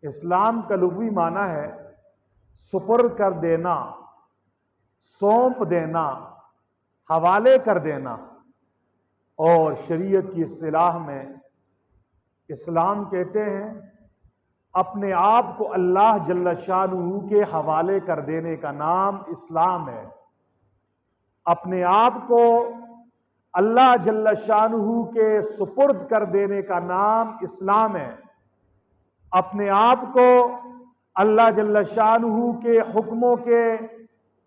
اسلام کا لغوی معنی ہے سپرد کر دینا، سونپ دینا، حوالے کر دینا، اور شریعت کی اصطلاح میں اسلام کہتے ہیں اپنے آپ کو اللہ جل شانہ کے حوالے کر دینے کا نام اسلام ہے۔ اپنے آپ کو اللہ جل شانہ کے سپرد کر دینے کا نام اسلام ہے۔ اپنے آپ کو اللہ جل شانہ کے حکموں کے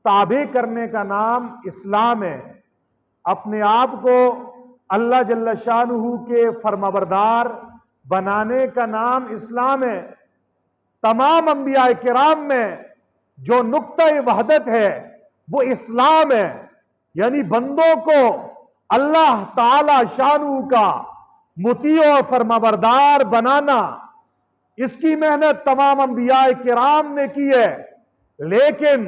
تابع کرنے کا نام اسلام ہے۔ اپنے آپ کو اللہ جل شانہ کے فرمانبردار بنانے کا نام اسلام ہے۔ تمام انبیاء کرام میں جو نقطہ وحدت ہے وہ اسلام ہے، یعنی بندوں کو اللہ تعالی شانہ کا مطیع و فرمانبردار بنانا، اس کی محنت تمام انبیاء کرام نے کی ہے۔ لیکن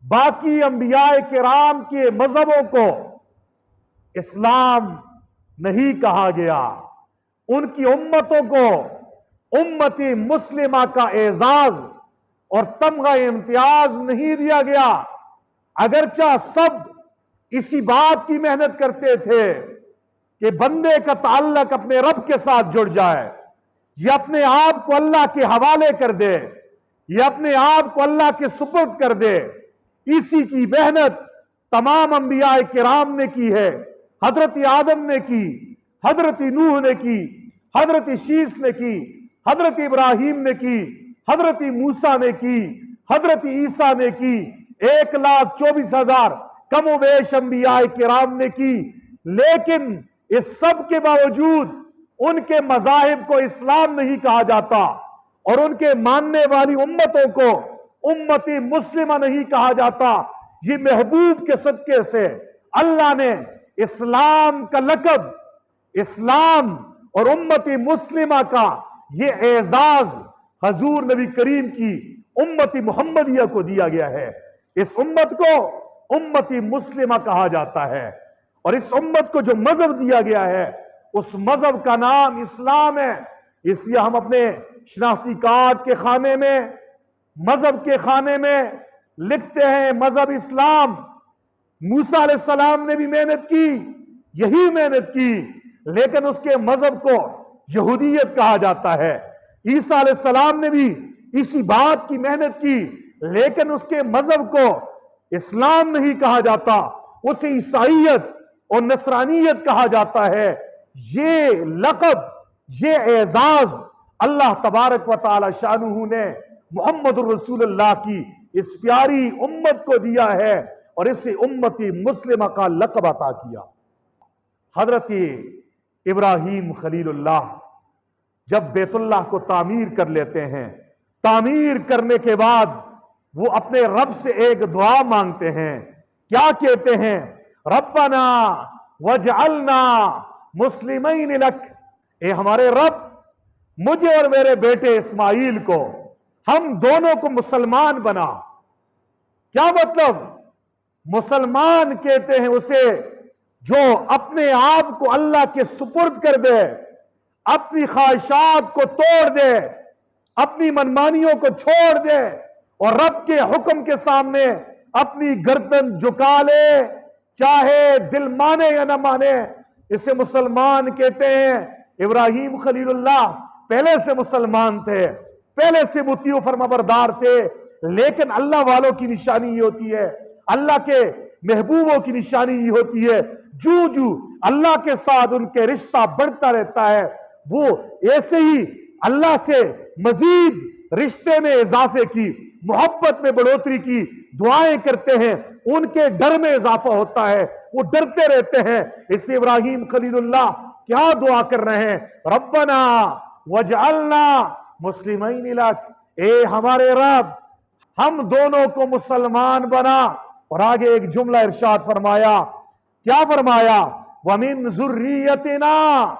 باقی انبیاء کرام کے مذہبوں کو اسلام نہیں کہا گیا، ان کی امتوں کو امتی مسلمہ کا اعزاز اور تمغہ امتیاز نہیں دیا گیا، اگرچہ سب اسی بات کی محنت کرتے تھے کہ بندے کا تعلق اپنے رب کے ساتھ جڑ جائے، یہ اپنے آپ کو اللہ کے حوالے کر دے، یہ اپنے آپ کو اللہ کے سپرد کر دے۔ اسی کی محنت تمام انبیاء کرام نے کی ہے۔ حضرت آدم نے کی، حضرت نوح نے کی، حضرت شیس نے کی، حضرت ابراہیم نے کی، حضرت موسیٰ نے کی، حضرت عیسیٰ نے کی، 1,24,000 کم و بیش انبیاء کرام نے کی۔ لیکن اس سب کے باوجود ان کے مذاہب کو اسلام نہیں کہا جاتا، اور ان کے ماننے والی امتوں کو امتی مسلمہ نہیں کہا جاتا۔ یہ محبوب کے صدقے سے اللہ نے اسلام کا لقب، اسلام اور امتی مسلمہ کا یہ اعزاز حضور نبی کریم کی امتی محمدیہ کو دیا گیا ہے۔ اس امت کو امتی مسلمہ کہا جاتا ہے، اور اس امت کو جو مذہب دیا گیا ہے اس مذہب کا نام اسلام ہے۔ اس لیے ہم اپنے شناختی کارڈ کے خانے میں، مذہب کے خانے میں لکھتے ہیں مذہب اسلام۔ موسیٰ علیہ السلام نے بھی محنت کی، یہی محنت کی، لیکن اس کے مذہب کو یہودیت کہا جاتا ہے۔ عیسیٰ علیہ السلام نے بھی اسی بات کی محنت کی، لیکن اس کے مذہب کو اسلام نہیں کہا جاتا، اسے عیسائیت اور نصرانیت کہا جاتا ہے۔ یہ لقب، یہ اعزاز اللہ تبارک و تعالی شانہ نے محمد الرسول اللہ کی اس پیاری امت کو دیا ہے، اور اسے امتی مسلمہ کا لقب عطا کیا۔ حضرت ابراہیم خلیل اللہ جب بیت اللہ کو تعمیر کر لیتے ہیں، تعمیر کرنے کے بعد وہ اپنے رب سے ایک دعا مانگتے ہیں۔ کیا کہتے ہیں؟ ربنا وجعلنا مسلمین لک، اے ہمارے رب مجھے اور میرے بیٹے اسماعیل کو، ہم دونوں کو مسلمان بنا۔ کیا مطلب؟ مسلمان کہتے ہیں اسے جو اپنے آپ کو اللہ کے سپرد کر دے، اپنی خواہشات کو توڑ دے، اپنی منمانیوں کو چھوڑ دے، اور رب کے حکم کے سامنے اپنی گردن جھکا لے، چاہے دل مانے یا نہ مانے، اسے مسلمان کہتے ہیں۔ ابراہیم خلیل اللہ پہلے سے مسلمان تھے، پہلے سے مطیع و فرمانبردار تھے، لیکن اللہ والوں کی نشانی یہ ہوتی ہے، اللہ کے محبوبوں کی نشانی یہ ہوتی ہے، جو اللہ کے ساتھ ان کے رشتہ بڑھتا رہتا ہے، وہ ایسے ہی اللہ سے مزید رشتے میں اضافے کی، محبت میں بڑھوتری کی دعائیں کرتے ہیں، ان کے ڈر میں اضافہ ہوتا ہے، وہ ڈرتے رہتے ہیں۔ اس سے ابراہیم خلیل اللہ کیا دعا کر رہے ہیں؟ ربنا وجعلنا مسلمین لک، اے ہمارے رب ہم دونوں کو مسلمان بنا۔ اور آگے ایک جملہ ارشاد فرمایا، کیا فرمایا؟ وَمِن ذُرِّيَّتِنَا،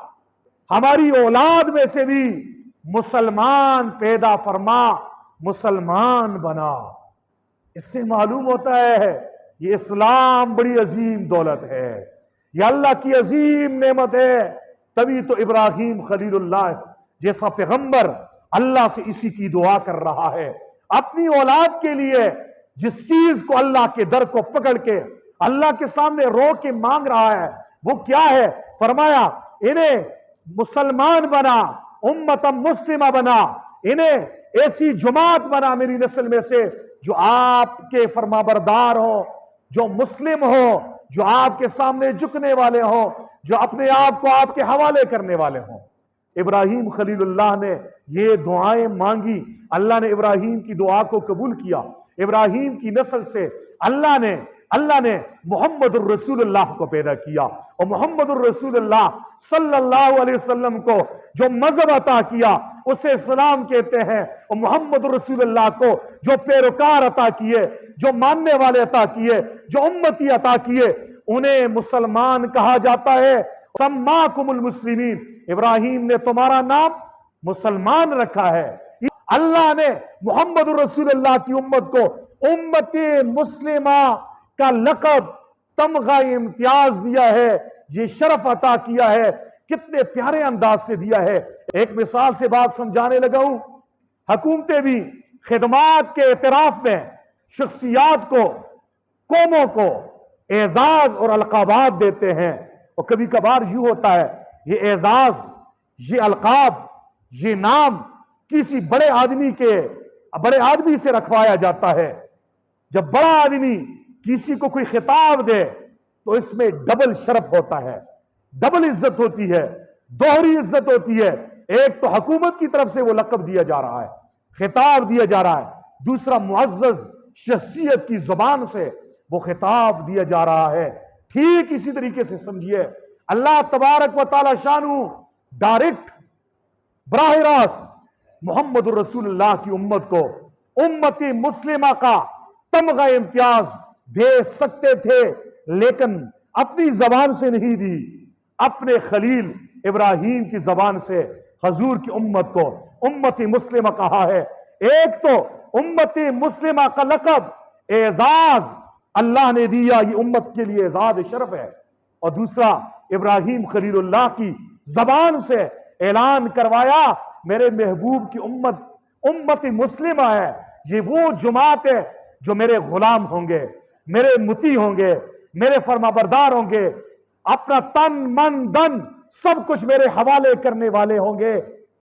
ہماری اولاد میں سے بھی مسلمان پیدا فرما، مسلمان بنا۔ اس سے معلوم ہوتا ہے یہ اسلام بڑی عظیم دولت ہے، یہ اللہ کی عظیم نعمت ہے۔ تبھی تو ابراہیم خلیل اللہ جیسا پیغمبر اللہ سے اسی کی دعا کر رہا ہے۔ اپنی اولاد کے لیے جس چیز کو اللہ کے در کو پکڑ کے اللہ کے سامنے رو کے مانگ رہا ہے وہ کیا ہے؟ فرمایا انہیں مسلمان بنا، امت مسلمہ بنا، انہیں ایسی جماعت بنا میری نسل میں سے جو آپ کے فرما بردار ہوں، جو مسلم ہوں، جو آپ کے سامنے جھکنے والے ہوں، جو اپنے آپ کو آپ کے حوالے کرنے والے ہوں۔ ابراہیم خلیل اللہ نے یہ دعائیں مانگی، اللہ نے ابراہیم کی دعا کو قبول کیا۔ ابراہیم کی نسل سے اللہ نے محمد الرسول اللہ کو پیدا کیا، اور محمد الرسول اللہ صلی اللہ علیہ وسلم کو جو مذہب عطا کیا اسے اسلام کہتے ہیں، اور محمد الرسول اللہ کو جو پیروکار عطا کیے، جو ماننے والے عطا کیے، جو امتی عطا کیے، انہیں مسلمان کہا جاتا ہے۔ سماکم المسلمین، ابراہیم نے تمہارا نام مسلمان رکھا ہے۔ اللہ نے محمد الرسول اللہ کی امت کو امت مسلمہ کا لقب، تمغہ امتیاز دیا ہے، یہ شرف عطا کیا ہے، کتنے پیارے انداز سے دیا ہے۔ ایک مثال سے بات سمجھانے لگا ہوں، حکومتیں بھی خدمات کے اعتراف میں شخصیات کو، قوموں کو اعزاز اور القابات دیتے ہیں، اور کبھی کبھار یوں ہوتا ہے یہ اعزاز، یہ القاب، یہ نام کسی بڑے آدمی سے رکھوایا جاتا ہے۔ جب بڑا آدمی کسی کو کوئی خطاب دے تو اس میں ڈبل شرف ہوتا ہے، ڈبل عزت ہوتی ہے، دوہری عزت ہوتی ہے۔ ایک تو حکومت کی طرف سے وہ لقب دیا جا رہا ہے، خطاب دیا جا رہا ہے، دوسرا معزز شخصیت کی زبان سے وہ خطاب دیا جا رہا ہے۔ ٹھیک اسی طریقے سے سمجھیے اللہ تبارک و تعالی شانہ ڈائریکٹ براہ راست محمد الرسول اللہ کی امت کو امت مسلمہ کا تمغہ امتیاز دے سکتے تھے، لیکن اپنی زبان سے نہیں دی، اپنے خلیل ابراہیم کی زبان سے حضور کی امت کو امت مسلمہ کہا ہے۔ ایک تو امت مسلمہ کا لقب اعزاز اللہ نے دیا، یہ امت کے لیے اعزاز شرف ہے، اور دوسرا ابراہیم خلیل اللہ کی زبان سے اعلان کروایا میرے محبوب کی امت مسلمہ ہے، یہ وہ جماعت ہے جو میرے غلام ہوں گے، میرے مطیع ہوں گے، میرے فرما بردار ہوں گے، اپنا تن من دن سب کچھ میرے حوالے کرنے والے ہوں گے۔